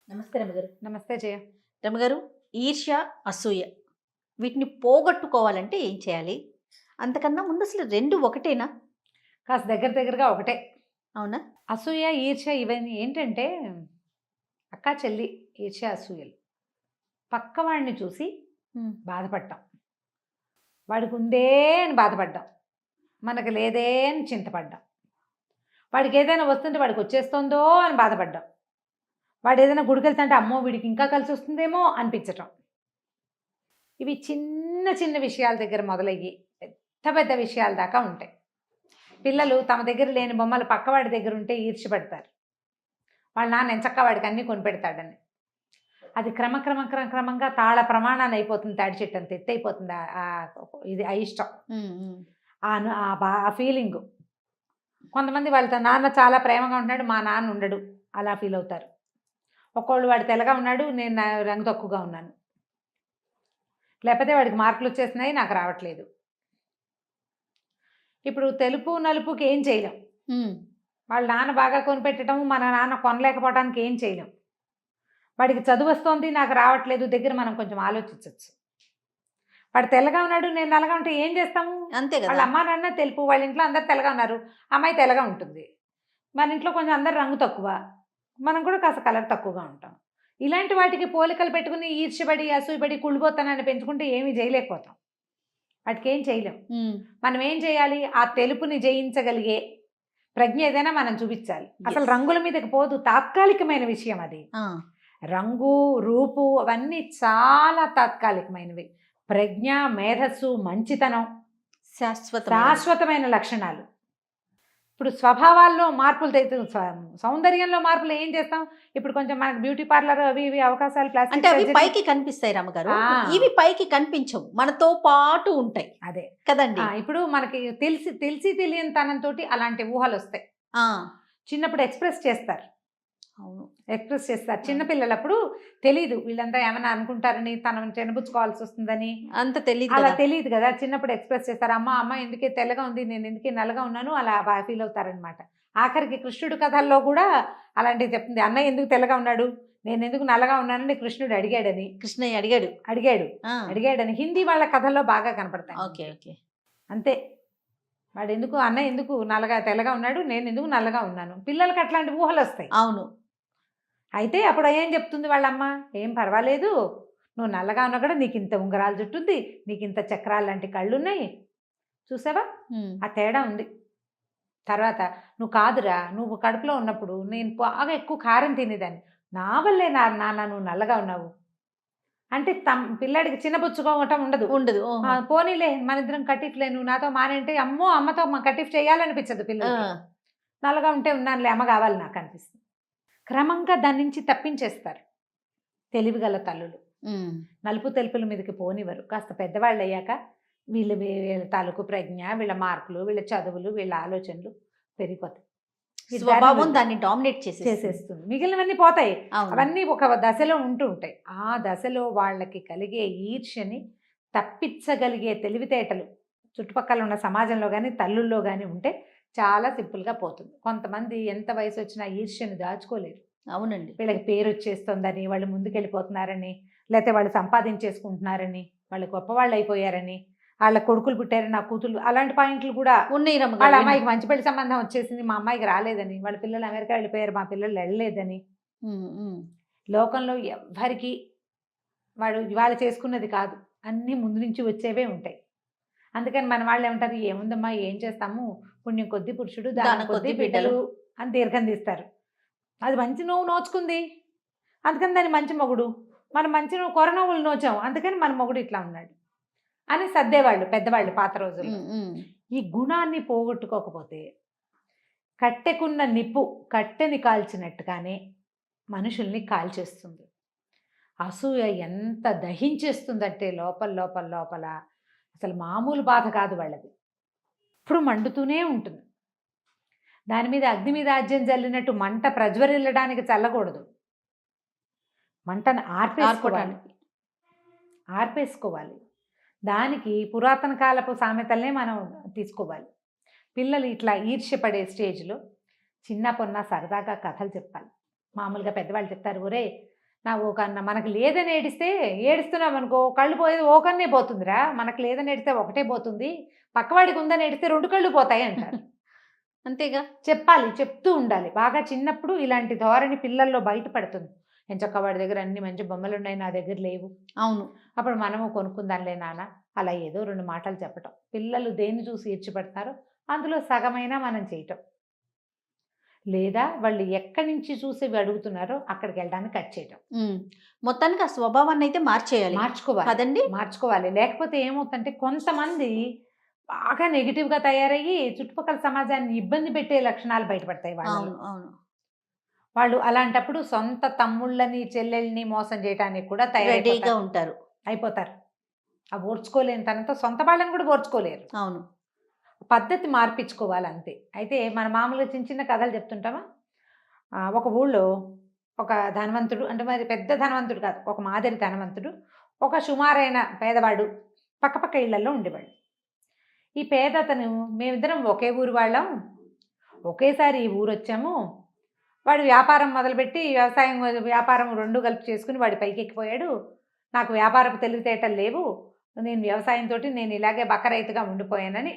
నమస్తే రమగారు. నమస్తే జయ. రమగారు, ఈర్ష్య, అసూయ వీటిని పోగొట్టుకోవాలంటే ఏం చేయాలి? అంతకన్నా ముందు అసలు 2 ఒకటేనా? కాస్త దగ్గరగా ఒకటే. అవునా? అసూయ, ఈర్ష్య ఇవన్నీ ఏంటంటే అక్కా, చెల్లి ఈర్ష్య, అసూయలు. పక్కవాడిని చూసి బాధపడ్డాం. వాడికుందే అని బాధపడ్డాం. మనకు లేదే అని చింతపడ్డాం. వాడికి ఏదైనా వస్తుంటే వాడికి వచ్చేస్తుందో అని బాధపడ్డాం. వాడు ఏదైనా గుడికెళ్తుంటే అమ్మో వీడికి ఇంకా కలిసి వస్తుందేమో అనిపించటం. ఇవి చిన్న చిన్న విషయాల దగ్గర మొదలయ్యి పెద్ద విషయాల దాకా ఉంటాయి. పిల్లలు తమ దగ్గర లేని బొమ్మలు పక్కవాడి దగ్గర ఉంటే ఈర్ష్యపడతారు. వాళ్ళ నాన్న ఎంచక్కా వాడికి అన్నీ కొనిపెడతాడని. అది క్రమంగా తాళ ప్రమాణాన్ని అయిపోతుంది. తాడి చెట్టు అంత ఎత్తు అయిపోతుంది. ఇది ఇష్టం, ఆ ఫీలింగు. కొంతమంది వాళ్ళతో నాన్న చాలా ప్రేమగా ఉంటాడు, మా నాన్న ఉండడు, అలా ఫీల్ అవుతారు. ఒక్కోళ్ళు వాడు తెల్లగా ఉన్నాడు, నేను రంగు తక్కువగా ఉన్నాను. లేకపోతే వాడికి మార్కులు వచ్చేస్తున్నాయి, నాకు రావట్లేదు. ఇప్పుడు తెలుపు నలుపుకి ఏం చేయలేం. వాళ్ళ నాన్న బాగా కొనిపెట్టడం, మన నాన్న కొనలేకపోవడానికి ఏం చేయలేం. వాడికి చదువు వస్తుంది, నాకు రావట్లేదు దగ్గర మనం కొంచెం ఆలోచించవచ్చు. వాడు తెల్లగా ఉన్నాడు, నేను నల్లగా ఉంటే ఏం చేస్తాము? అంతే కదా. వాళ్ళ అమ్మ నాన్న తెలుపు, వాళ్ళ ఇంట్లో అందరు తెల్లగా ఉన్నారు, అమ్మాయి తెల్లగా ఉంటుంది. మన ఇంట్లో కొంచెం అందరు రంగు తక్కువ, మనం కూడా కాస్త కలర్ తక్కువగా ఉంటాం. ఇలాంటి వాటికి పోలికలు పెట్టుకుని ఈర్ష్యపడి అసూయపడి కుళ్ళిపోతానని పెంచుకుంటే ఏమీ చేయలేకపోతాం. వాటికి ఏం చేయలేం. మనం ఏం చేయాలి? ఆ తెలుపుని జయించగలిగే ప్రజ్ఞ ఏదైనా మనం చూపించాలి. అసలు రంగుల మీదకి పోదు, తాత్కాలికమైన విషయం అది. రంగు, రూపు అవన్నీ చాలా తాత్కాలికమైనవి. ప్రజ్ఞ, మేధస్సు, మంచితనం శాశ్వతమైన లక్షణాలు. ఇప్పుడు స్వభావాల్లో మార్పులు సౌందర్యంలో మార్పులు ఏం చేస్తాం? ఇప్పుడు కొంచెం మనకు బ్యూటీ పార్లర్ అవి ఇవి అవకాశాలు అంటే అవి పైకి కనిపిస్తాయి రమ్మగారు, ఇవి పైకి కనిపించవు, మనతో పాటు ఉంటాయి. అదే కదండి. ఇప్పుడు మనకి తెలిసి తెలియని తనంతో అలాంటి ఊహలు వస్తాయి. చిన్నప్పుడు ఎక్స్ప్రెస్ చేస్తారు. అవును, ఎక్స్ప్రెస్ చేస్తారు. చిన్నపిల్లలప్పుడు తెలీదు, వీళ్ళంతా ఏమైనా అనుకుంటారని, తనను చెనబుచ్చుకోవాల్సి వస్తుందని అంత తెలియదు, అలా తెలియదు కదా. చిన్నప్పుడు ఎక్స్ప్రెస్ చేస్తారు. అమ్మ ఎందుకే తెల్లగా ఉంది, నేను ఎందుకే నల్లగా ఉన్నాను, అలా ఫీల్ అవుతారనమాట. ఆఖరికి కృష్ణుడు కథల్లో కూడా అలాంటివి చెప్తుంది. అన్నయ్య ఎందుకు తెల్లగా ఉన్నాడు, నేను ఎందుకు నల్లగా ఉన్నానని కృష్ణుడు అడిగాడని. కృష్ణయ్య అడిగాడని హిందీ వాళ్ళ కథల్లో బాగా కనపడతాయి. ఓకే. అంతే. వాడు ఎందుకు, అన్న ఎందుకు తెల్లగా ఉన్నాడు, నేను ఎందుకు నల్లగా ఉన్నాను. పిల్లలకి అట్లాంటి ఊహలు వస్తాయి. అవును. అయితే అప్పుడు ఏం చెప్తుంది వాళ్ళమ్మ? ఏం పర్వాలేదు, నువ్వు నల్లగా ఉన్నా కూడా నీకు ఇంత ఉంగరాలు జుట్టుంది, నీకు ఇంత చక్రాలు లాంటి కళ్ళు ఉన్నాయి, చూసావా ఆ తేడా ఉంది. తర్వాత నువ్వు కాదురా, నువ్వు కడుపులో ఉన్నప్పుడు నేను బాగా ఎక్కువ కారం తినేదాన్ని, నా వల్లే నాన్న నువ్వు నల్లగా ఉన్నావు అంటే పిల్లాడికి చిన్నబుచ్చుకోవటం ఉండదు. పోనీలే మన ఇద్దరం కటిఫ్లే, నువ్వు నాతో మానేంటే అమ్మో అమ్మతో కటిఫ్ చేయాలనిపించదు పిల్లలు. నల్లగా ఉంటే ఉన్నానులే, అమ్మ కావాలి నాకు అనిపిస్తుంది. క్రమంగా దాని నుంచి తప్పించేస్తారు తెలివిగల తల్లులు. నలుపు తెలుపుల మీదకి పోనివ్వరు. కాస్త పెద్దవాళ్ళు అయ్యాక వీళ్ళ తాలూకు ప్రజ్ఞ, వీళ్ళ మార్కులు, వీళ్ళ చదువులు, వీళ్ళ ఆలోచనలు పెరిగిపోతాయి. స్వభావం దాన్ని డామినేట్ చేసేస్తుంది. మిగిలినవన్నీ పోతాయి. అవన్నీ ఒక దశలో ఉంటూ ఉంటాయి. ఆ దశలో వాళ్ళకి కలిగే ఈర్ష్యని తప్పించగలిగే తెలివితేటలు చుట్టుపక్కల ఉన్న సమాజంలో కానీ తల్లుల్లో కానీ ఉంటే చాలా సింపుల్గా పోతుంది. కొంతమంది ఎంత వయసు వచ్చినా ఈర్ష్యను దాచుకోలేరు. అవునండి. వీళ్ళకి పేరు వచ్చేస్తుందని, వాళ్ళు ముందుకెళ్ళిపోతున్నారని, లేకపోతే వాళ్ళు సంపాదించేసుకుంటున్నారని, వాళ్ళు గొప్పవాళ్ళు అయిపోయారని, వాళ్ళ కొడుకులు పుట్టారని, నా కూతుళ్ళు, అలాంటి పాయింట్లు కూడా ఉన్నాయి. వాళ్ళ అమ్మాయికి మంచి పెళ్లి సంబంధం వచ్చేసింది, మా అమ్మాయికి రాలేదని, వాళ్ళ పిల్లలు అమెరికా వెళ్ళిపోయారు, మా పిల్లలు వెళ్ళలేదని. లోకంలో ఎవ్వరికి వాడు ఇవాళ చేసుకున్నది కాదు, అన్నీ ముందు నుంచి వచ్చేవే ఉంటాయి. అందుకని మన వాళ్ళు ఏమంటారు, ఏముందమ్మా ఏం చేస్తాము, పుణ్యం కొద్ది పురుషుడు దాని కొద్ది బిడ్డలు అని దీర్ఘం తీస్తారు. అది మంచి నోవు నోచుకుంది, అందుకని దాన్ని మంచి మొగుడు, మనం మంచి కొరనవ్వులు నోచాం, అందుకని మన మొగుడు ఇట్లా ఉన్నాడు అని సర్దేవాళ్ళు పెద్దవాళ్ళు పాత రోజుల్లో. ఈ గుణాన్ని పోగొట్టుకోకపోతే కట్టెకున్న నిప్పు కట్టెని కాల్చినట్టుగానే మనుషుల్ని కాల్చేస్తుంది. అసూయ ఎంత దహించేస్తుందంటే లోపల అసలు మామూలు బాధ కాదు వాళ్ళది. ఇప్పుడు మండుతూనే ఉంటుంది. దాని మీద అగ్ని మీద ఆజ్యం జల్లినట్టు మంట ప్రజ్వరిల్లడానికి చల్లకూడదు. మంటను ఆర్పేసుకోవాలి. దానికి పురాతన కాలపు సామెతలనే మనం తీసుకోవాలి. పిల్లలు ఇట్లా ఈర్ష్యపడే స్టేజ్లో చిన్న పొన్న సరదాగా కథలు చెప్పాలి. మామూలుగా పెద్దవాళ్ళు చెప్తారు, ఒరే నా ఓ కన్నా మనకు లేదని ఏడుస్తున్నాం అనుకో కళ్ళు పోయేది ఓ కన్నే పోతుందిరా, మనకు లేదని ఏడిస్తే ఒకటే పోతుంది, పక్కవాడికి ఉందని ఏడిస్తే 2 కళ్ళు పోతాయి అంటారు. అంతేగా. చెప్పాలి, చెప్తూ ఉండాలి. బాగా చిన్నప్పుడు ఇలాంటి ధోరణి పిల్లల్లో బయటపడుతుంది. ఎంచక్కా వాడి దగ్గర అన్ని మంచి బొమ్మలు ఉన్నాయి, నా దగ్గర లేవు. అవును. అప్పుడు మనము కొనుక్కుందాంలే నాన్న, అలా ఏదో 2 మాటలు చెప్పటం. పిల్లలు దేన్ని చూసి ఈర్చిపడతారో అందులో సగమైనా మనం చేయటం. లేదా వాళ్ళు ఎక్కడి నుంచి చూసి అడుగుతున్నారో అక్కడికి వెళ్ళడానికి కట్ చేయటం. మొత్తానికి ఆ స్వభావాన్ని అయితే మార్చుకోవాలి కదండి. మార్చుకోవాలి. లేకపోతే ఏమవుతుందంటే కొంతమంది బాగా నెగిటివ్గా తయారయ్యి చుట్టుపక్కల సమాజాన్ని ఇబ్బంది పెట్టే లక్షణాలు బయటపడతాయి వాళ్ళు. అవును అవును. వాళ్ళు అలాంటప్పుడు సొంత తమ్ముళ్ళని చెల్లెల్ని మోసం చేయడానికి కూడా రెడీగా ఉంటారు. అయిపోతారు. ఆ ఓర్చుకోలేని తనంతో సొంత వాళ్ళని కూడా ఓర్చుకోలేరు. అవును. పద్ధతి మార్పించుకోవాలి అంతే. అయితే మన మామూలుగా చిన్న చిన్న కథలు చెప్తుంటామా. ఒక ఊళ్ళో ఒక ధనవంతుడు, అంటే మరి పెద్ద ధనవంతుడు కాదు, ఒక మాదిరి ధనవంతుడు, ఒక సుమారైన పేదవాడు పక్కపక్క ఇళ్లలో ఉండేవాడు. ఈ పేదతను మేమిద్దరం ఒకే ఊరు వాళ్ళం, ఒకేసారి ఈ ఊరు వచ్చాము. వాడు వ్యాపారం మొదలుపెట్టి వ్యవసాయం వ్యాపారం 2 కలిపి చేసుకుని వాడి పైకి ఎక్కిపోయాడు. నాకు వ్యాపారపు తెలివితేటలు లేవు, నేను వ్యవసాయంతో నేను ఇలాగే బక్క రైతుగా ఉండిపోయానని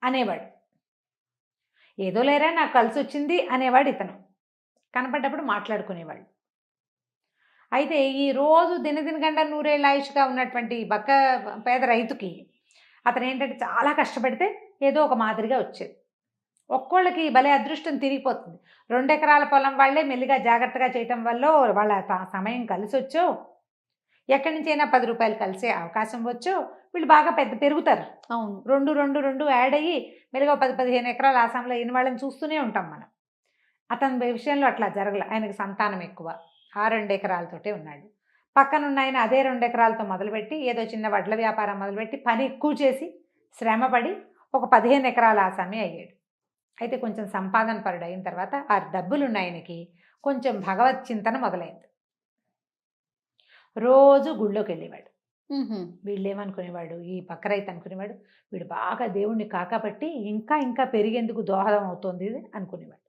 అనేవాడు. ఏదో లేరా నాకు కలిసి వచ్చింది అనేవాడు ఇతను. కనపడ్డప్పుడు మాట్లాడుకునేవాడు. అయితే ఈ రోజు దినదినగండ 100 ఏళ్ళ ఆయుష్గా ఉన్నటువంటి బక్క పేద రైతుకి అతను ఏంటంటే చాలా కష్టపడితే ఏదో ఒక మాదిరిగా వచ్చేది. ఒక్కోళ్ళకి భలే అదృష్టం తిరిగిపోతుంది. 2 ఎకరాల పొలం వాళ్ళే మెల్లిగా జాగ్రత్తగా చేయటం వల్ల వాళ్ళ సమయం కలిసి వచ్చో, ఎక్కడి నుంచైనా 10 రూపాయలు కలిసే అవకాశం వచ్చో వీళ్ళు బాగా పెరుగుతారు. అవును. 2 యాడ్ అయ్యి మెల్లిగా 10-15 ఎకరాల ఆసాంలో అయిన వాళ్ళని చూస్తూనే ఉంటాం మనం. అతని విషయంలో అట్లా జరగలే. ఆయనకు సంతానం ఎక్కువ, ఆ 2 ఎకరాలతోటే ఉన్నాడు. పక్కనున్న ఆయన అదే 2 ఎకరాలతో మొదలుపెట్టి ఏదో చిన్న వడ్ల వ్యాపారం మొదలుపెట్టి పని ఎక్కువ చేసి శ్రమపడి ఒక 15 ఎకరాల ఆసామి అయ్యాడు. అయితే కొంచెం సంపాదన పరుడు అయిన తర్వాత ఆ డబ్బులున్న ఆయనకి కొంచెం భగవత్ చింతన మొదలైంది. రోజు గుళ్ళోకి వెళ్ళేవాడు. వీళ్ళు ఏమనుకునేవాడు, ఈ పక్క రైతు అనుకునేవాడు, వీడు బాగా దేవుణ్ణి కాకపట్టి ఇంకా ఇంకా పెరిగేందుకు దోహదం అవుతుంది అనుకునేవాడు.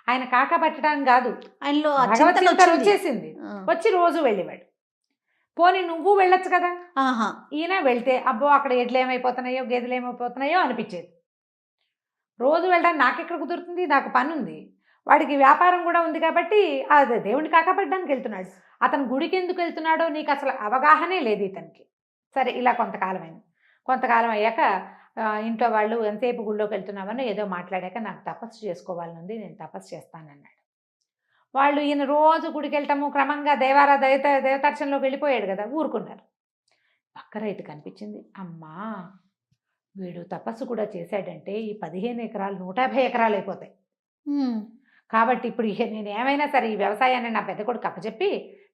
ఆయన కాకపట్టడానికి కాదు, ఆయనలో భగవత్ చింతన వచ్చేసింది. వచ్చి రోజు వెళ్ళేవాడు. పోనీ నువ్వు వెళ్ళొచ్చు కదా. ఈయన వెళ్తే అబ్బో అక్కడ ఎడ్లు ఏమైపోతున్నాయో గేదెలు ఏమైపోతున్నాయో అనిపించేది. రోజు వెళ్ళడానికి నాకెక్కడ కుదురుతుంది, నాకు పని ఉంది. వాడికి వ్యాపారం కూడా ఉంది కాబట్టి అది దేవుడిని కాకపడ్డానికి వెళ్తున్నాడు. అతను గుడికి ఎందుకు వెళ్తున్నాడో నీకు అసలు అవగాహనే లేదు ఇతనికి. సరే ఇలా కొంతకాలం అయ్యాక ఇంట్లో వాళ్ళు ఎంతసేపు గుళ్ళోకి వెళ్తున్నామని ఏదో మాట్లాడాక నాకు తపస్సు చేసుకోవాలనుంది, నేను తపస్సు చేస్తానన్నాడు. వాళ్ళు ఈయన రోజు గుడికి వెళ్ళటము క్రమంగా దేవతార్చనలోకి వెళ్ళిపోయాడు కదా, ఊరుకున్నారు. పక్క రైతు కనిపించింది, అమ్మా వీడు తపస్సు కూడా చేశాడంటే ఈ 15 ఎకరాలు 150 ఎకరాలు అయిపోతాయి. కాబట్టి ఇప్పుడు నేను ఏమైనా సరే ఈ వ్యవసాయాన్ని నా పెద్ద కొడుకు అప్పచెప్పి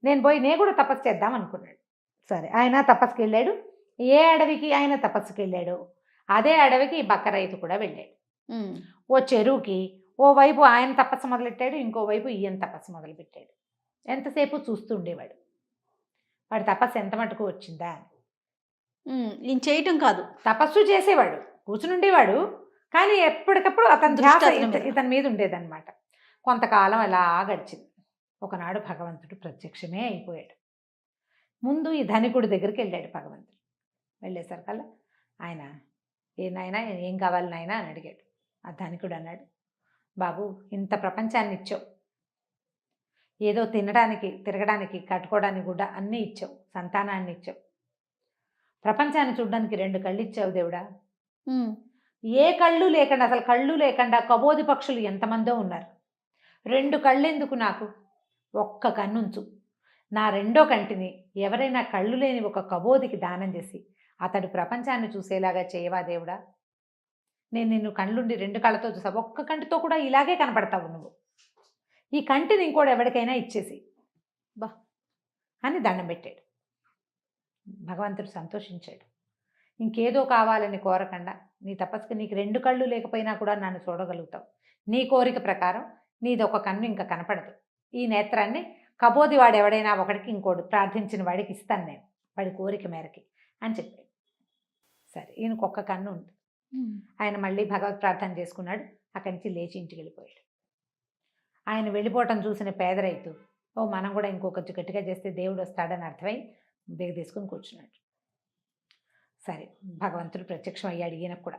నేను కూడా తపస్సు చేద్దాం అనుకున్నాడు. సరే ఆయన తపస్సుకి వెళ్ళాడు. ఏ అడవికి ఆయన తపస్సుకి వెళ్ళాడు అదే అడవికి ఈ బక్క రైతు కూడా వెళ్ళాడు. ఓ చెరువుకి ఓవైపు ఆయన తపస్సు మొదలెట్టాడు, ఇంకోవైపు ఈయన తపస్సు మొదలుపెట్టాడు. ఎంతసేపు చూస్తూ ఉండేవాడు వాడి తపస్సు ఎంత మటుకు వచ్చిందా అని. ఈయన చేయటం కాదు, తపస్సు చేసేవాడు, కూర్చుని ఉండేవాడు, కానీ ఎప్పటికప్పుడు అతని ధ్యాస ఇతని మీద ఉండేదన్నమాట. కొంతకాలం అలా గడిచింది. ఒకనాడు భగవంతుడు ప్రత్యక్షమే అయిపోయాడు. ముందు ఈ ధనికుడి దగ్గరికి వెళ్ళాడు భగవంతుడు. వెళ్ళేసరికల్లా ఆయన నాయనా ఏం కావాలి నాయనా అని అడిగాడు. ఆ ధనికుడు అన్నాడు, బాబు ఇంత ప్రపంచాన్ని ఇచ్చావు, ఏదో తినడానికి తిరగడానికి కట్టుకోవడానికి కూడా అన్నీ ఇచ్చావు, సంతానాన్ని ఇచ్చావు, ప్రపంచాన్ని చూడడానికి 2 కళ్ళు ఇచ్చావు దేవుడా. ఏ కళ్ళు లేకుండా, అసలు కళ్ళు లేకుండా కబోది పక్షులు ఎంతమందో ఉన్నారు. 2 కళ్ళు ఎందుకు నాకు, ఒక్క కన్నుంచు. నా 2వ కంటిని ఎవరైనా కళ్ళు లేని ఒక కబోదికి దానం చేసి అతడు ప్రపంచాన్ని చూసేలాగా చేయవా దేవుడా. నేను నిన్ను కళ్ళుండి 2 కళ్ళతో చూసా, ఒక్క కంటితో కూడా ఇలాగే కనపడతావు నువ్వు. ఈ కంటిని ఇంకోటి ఎవరికైనా ఇచ్చేసి బా అని దండం పెట్టాడు. భగవంతుడు సంతోషించాడు. ఇంకేదో కావాలని కోరకుండా నీ తపస్సుకి నీకు 2 కళ్ళు లేకపోయినా కూడా నన్ను చూడగలుగుతావు. నీ కోరిక ప్రకారం నీది ఒక కన్ను ఇంకా కనపడదు. ఈ నేత్రాన్ని కబోది వాడు ఎవడైనా ఒకడికి ఇంకోటి ప్రార్థించిన వాడికి ఇస్తాను నేను, వాడి కోరిక మేరకి అని చెప్పాడు. సరే ఈయనకు ఒక్క కన్ను ఉంది. ఆయన మళ్ళీ భగవత్ ప్రార్థన చేసుకున్నాడు. అక్కడి నుంచి లేచి ఇంటికి వెళ్ళిపోయాడు. ఆయన వెళ్ళిపోవటం చూసిన పేద రైతు ఓ మనం కూడా ఇంకొంచెం గట్టిగా చేస్తే దేవుడు వస్తాడని అర్థమై బిగ తీసుకుని కూర్చున్నాడు. సరే, భగవంతుడు ప్రత్యక్షం అయ్యాడు ఈయనకు కూడా.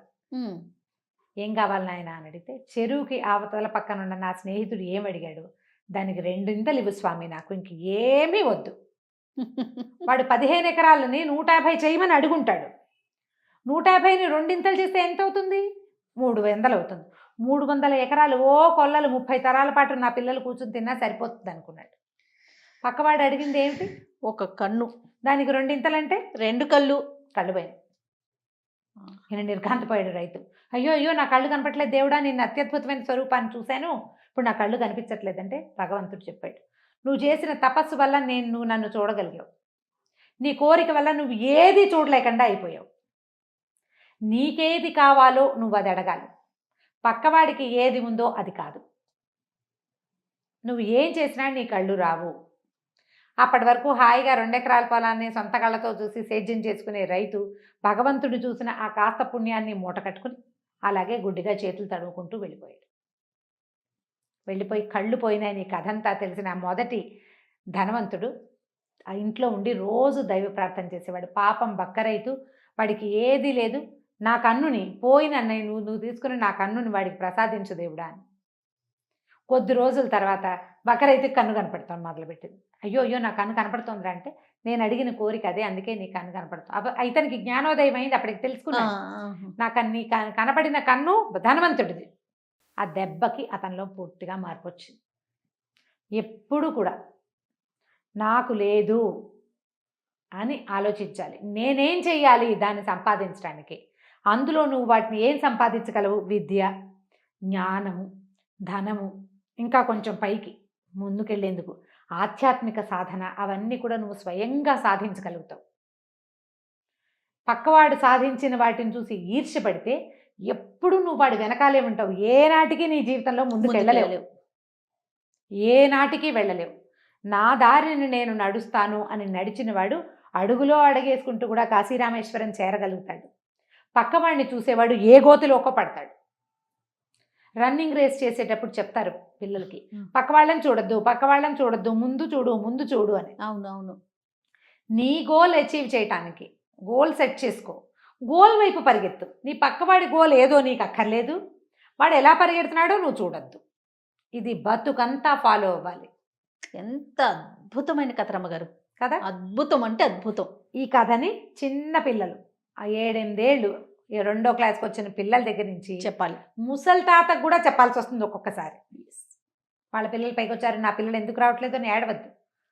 ఏం కావాలి నాయన అని అడిగితే, చెరువుకి అవతల పక్కన ఉన్న నా స్నేహితుడు ఏం అడిగాడు, దానికి 2 ఇంతలు ఇవ్వు స్వామి, నాకు ఇంక ఏమీ వద్దు. వాడు 15 ఎకరాలని 150 చేయమని అడుగుంటాడు. 150ని 2 ఇంతలు చేస్తే ఎంత అవుతుంది? 300 అవుతుంది. 300 ఎకరాలు ఓ కొల్లలు 30 తరాల పాటు నా పిల్లలు కూర్చుని తిన్నా సరిపోతుంది అనుకున్నాడు. పక్కవాడు అడిగింది ఏమిటి? ఒక కన్ను. దానికి 2 ఇంతలంటే 2 కళ్ళు. కళ్ళు పోయినాయి. ఈయన నిర్ఘాంతపోయాడు రైతు. అయ్యో అయ్యో, నా కళ్ళు కనపట్లేదు దేవుడా, నిన్ను అత్యద్భుతమైన స్వరూపాన్ని చూశాను, ఇప్పుడు నా కళ్ళు కనిపించట్లేదంటే భగవంతుడు చెప్పాడు, నువ్వు చేసిన తపస్సు వల్ల నువ్వు నన్ను చూడగలిగావు. నీ కోరిక వల్ల నువ్వు ఏది చూడలేకుండా అయిపోయావు. నీకేది కావాలో నువ్వు అది అడగాలి, పక్కవాడికి ఏది ఉందో అది కాదు. నువ్వు ఏం చేసినా నీ కళ్ళు రావు. అప్పటి వరకు హాయిగా 2 ఎకరాల పొలాన్ని సొంత కళ్ళతో చూసి సేద్యం చేసుకునే రైతు భగవంతుడు చూసిన ఆ కాస్త పుణ్యాన్ని మూట కట్టుకుని అలాగే గుడ్డిగా చేతులు తడుముకుంటూ వెళ్ళిపోయాడు. వెళ్ళిపోయి కళ్ళు పోయినాయి. నీ కథంతా తెలిసిన మొదటి ధనవంతుడు ఆ ఇంట్లో ఉండి రోజు దైవ ప్రార్థన చేసేవాడు. పాపం బక్క రైతు, వాడికి ఏదీ లేదు. నా కన్నుని పోయిన నువ్వు తీసుకుని నా కన్నుని వాడికి ప్రసాదించు దేవుడా అని. కొద్ది రోజుల తర్వాత బకరైతుకి కన్ను కనపడతాం మొదలుపెట్టింది. అయ్యో అయ్యో, నా కన్ను కనపడుతుందిరా అంటే, నేను అడిగిన కోరిక అదే, అందుకే నీ కన్ను కనపడుతుంది. ఇతనికి జ్ఞానోదయం అయింది. అప్పటికి తెలుసుకున్నా, నా కనపడిన కన్ను ధనవంతుడిది. ఆ దెబ్బకి అతనిలో పూర్తిగా మార్పు వచ్చింది. ఎప్పుడు కూడా నాకు లేదు అని ఆలోచించాలి. నేనేం చెయ్యాలి దాన్ని సంపాదించడానికి? అందులో నువ్వు వాటిని ఏం సంపాదించగలవు? విద్య, జ్ఞానము, ధనము, ఇంకా కొంచెం పైకి ముందుకెళ్లేందుకు ఆధ్యాత్మిక సాధన, అవన్నీ కూడా నువ్వు స్వయంగా సాధించగలుగుతావు. పక్కవాడు సాధించిన వాటిని చూసి ఈర్ష్యపడితే ఎప్పుడు నువ్వు వాడి వెనకాలే ఉంటావు. ఏనాటికి నీ జీవితంలో ముందుకు వెళ్ళలేవు, ఏనాటికి వెళ్ళలేవు. నా దారిని నేను నడుస్తాను అని నడిచిన వాడు అడుగులో అడుగేసుకుంటూ కూడా కాశీరామేశ్వరం చేరగలుగుతాడు. పక్కవాడిని చూసేవాడు ఏ గోతిలోకో పడతాడు. రన్నింగ్ రేస్ చేసేటప్పుడు చెప్తారు పిల్లలకి, పక్కవాళ్ళని చూడొద్దు, పక్కవాళ్ళని చూడొద్దు, ముందు చూడు, ముందు చూడు అని. అవునవును. నీ గోల్ అచీవ్ చేయటానికి గోల్ సెట్ చేసుకో, గోల్ వైపు పరిగెత్తు. నీ పక్కవాడి గోల్ ఏదో నీకు అక్కర్లేదు, వాడు ఎలా పరిగెడుతున్నాడో నువ్వు చూడొద్దు. ఇది బతుకంతా ఫాలో అవ్వాలి. ఎంత అద్భుతమైన కథ రమ్మగారు కదా. అద్భుతం అంటే అద్భుతం. ఈ కథని చిన్న పిల్లలు, 7-8 ఏళ్ళు 2వ క్లాస్కి వచ్చిన పిల్లల దగ్గర నుంచి చెప్పాలి. ముసలి తాతకు కూడా చెప్పాల్సి వస్తుంది ఒక్కొక్కసారి. వాళ్ళ పిల్లలు పైకి వచ్చారు, నా పిల్లలు ఎందుకు రావట్లేదో అని ఏడవద్దు.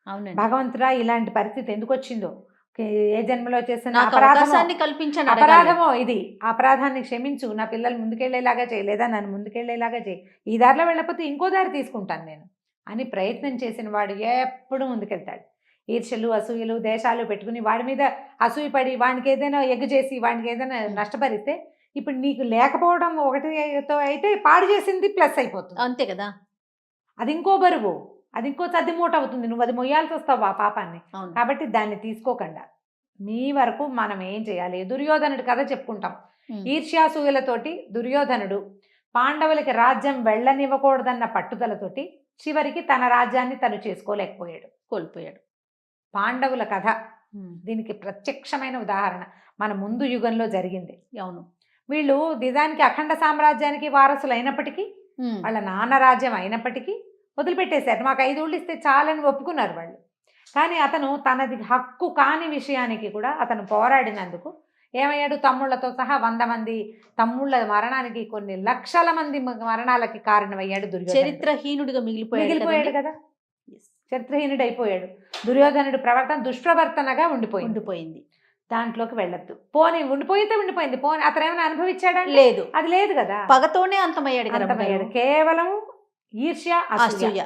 అవునండి. భగవంతుడా, ఇలాంటి పరిస్థితి ఎందుకు వచ్చిందో, ఏ జన్మలో చేసిన అవకాశాన్ని కల్పించండి, అపరాధమో ఇది, అపరాధాన్ని క్షమించు, నా పిల్లలు ముందుకెళ్లేలాగా చేయి, లేదా నన్ను ముందుకెళ్లేలాగా చేయి, ఈ దారిలో వెళ్ళకపోతే ఇంకో దారి తీసుకుంటాను నేను అని ప్రయత్నం చేసిన వాడు ఎప్పుడు ముందుకెళ్తాడు. ఈర్ష్యలు, అసూయలు, దేశాలు పెట్టుకుని వాడి మీద అసూయపడి వాడికి ఏదైనా ఎగ్గు చేసి వాడికి ఏదైనా నష్టపరిస్తే, ఇప్పుడు నీకు లేకపోవడం ఒకటితో అయితే పాడు చేసింది ప్లస్ అయిపోతుంది. అంతే కదా. అది ఇంకో బరువు, అది ఇంకో సర్దిమూట అవుతుంది. నువ్వు అది మొయ్యాల్సి వస్తావు ఆ పాపాన్ని. కాబట్టి దాన్ని తీసుకోకుండా మీ వరకు మనం ఏం చేయాలి? దుర్యోధనుడు కథ చెప్పుకుంటాం. ఈర్ష్యాసూయలతోటి దుర్యోధనుడు పాండవులకి రాజ్యం వెళ్ళనివ్వకూడదన్న పట్టుదలతోటి చివరికి తన రాజ్యాన్ని తను చేసుకోలేకపోయాడు, కోల్పోయాడు. పాండవుల కథ దీనికి ప్రత్యక్షమైన ఉదాహరణ మన ముందు యుగంలో జరిగింది. అవును. వీళ్ళు నిజానికి అఖండ సామ్రాజ్యానికి వారసులు అయినప్పటికీ, వాళ్ళ నాన్న రాజ్యం అయినప్పటికీ వదిలిపెట్టేశారు. మాకు 5 ఊళ్ళు ఇస్తే చాలని ఒప్పుకున్నారు వాళ్ళు. కానీ అతను తనది హక్కు కాని విషయానికి కూడా అతను పోరాడినందుకు ఏమయ్యాడు? తమ్ముళ్లతో సహా 100 మంది తమ్ముళ్ళ మరణానికి, కొన్ని లక్షల మంది మరణాలకి కారణమయ్యాడు దుర్యోధనుడు. చరిత్రహీనుడిగా మిగిలిపోయాడు కదా. చరిత్రహీనుడు అయిపోయాడు. దుర్యోధనుడు ప్రవర్తన దుష్ప్రవర్తనగా ఉండిపోయింది. దాంట్లోకి వెళ్ళొద్దు. పోనీ ఉండిపోయింది. పోనీ అతను ఏమైనా అనుభవించాడా? లేదు, అది లేదు కదా. పగతోనే అంతమయ్యాడు. కేవలం ఈర్ష్య, అసూయ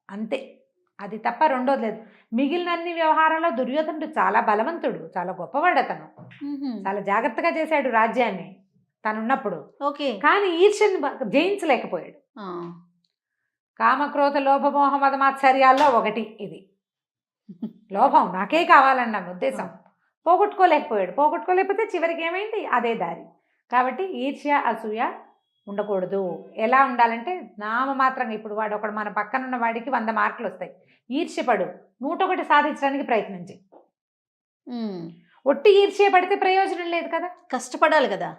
అంతే. అది తప్ప రెండోది లేదు. మిగిలినన్ని వ్యవహారాల్లో దుర్యోధనుడు చాలా బలవంతుడు, చాలా గొప్పవాడు. అతను చాలా జాగ్రత్తగా చేశాడు రాజ్యాన్ని తనున్నప్పుడు. ఓకే. కానీ ఈర్ష్యను జయించలేకపోయాడు. కామక్రోధ లోభమోహ మదమాత్సర్యాల్లో ఒకటి ఇది. లోభం, నాకే కావాలన్న ఉద్దేశం పోగొట్టుకోలేకపోయాడు. పోగొట్టుకోలేకపోతే చివరికి ఏమైంది? అదే దారి. కాబట్టి ఈర్ష్య, అసూయ ఉండకూడదు. ఎలా ఉండాలంటే నామమాత్రంగా ఇప్పుడు వాడు ఒకడు మన పక్కన ఉన్న వాడికి 100 మార్కులు వస్తాయి. ఈర్ష్యపడు, 101 సాధించడానికి ప్రయత్నం చేయి. ఒట్టి ఈర్ష్య పడితే ప్రయోజనం లేదు కదా. కష్టపడాలి కదా.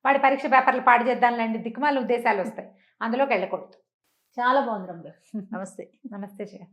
వాడి పరీక్ష పేపర్లు పాడు చేద్దాంలేండి దిక్కుమాల ఉద్దేశాలు వస్తాయి, అందులోకి వెళ్ళకూడదు. చాలా బాగుంది రమ్య. నమస్తే. నమస్తే జయ.